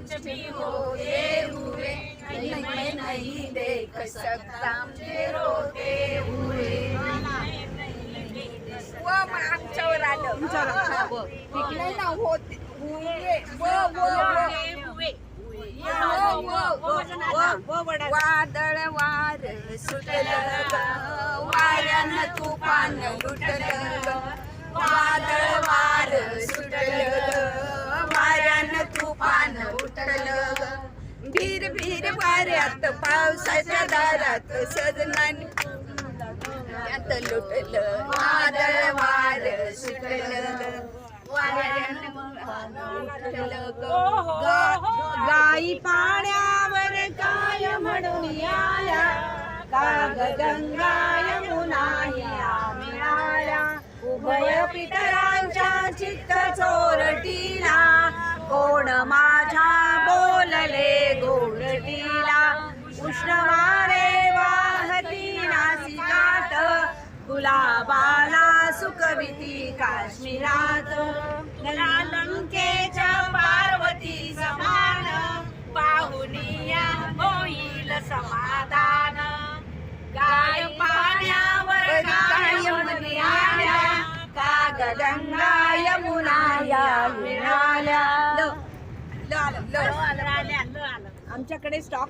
कुछ भी होते हुए मैं नहीं देख सकता मुझे रोते हुए. व मग आमच्यावर आलं इकडे ना होते हुए वादळ वार सुटलं वाऱ्यानं तुफान लुटलं वादळ वार सुटलं वाऱ्यानं तुफान उठलं भीर भीर वाऱ्यात पावसाच्या दारात सजनाने त्यात लुटलं वादळ वार सुटलं गाई पाण्यावर काय म्हणून आल्या काग गंगा यमुना या मिळाल्या उभय पितरांच्या चित्त चोरटीला कोण माझ्या बोलले गोडटीला उष्ण वारे वाहती नासिकात गुलाबाला सुकविती काश्मीरात लंकेच्या पार्वती समान पाहुनिया होईल समाधान गाय पाण्यावर कायम निळाल्या काग गंगा यमुना या मिळाल्या. आमच्याकडे स्टॉक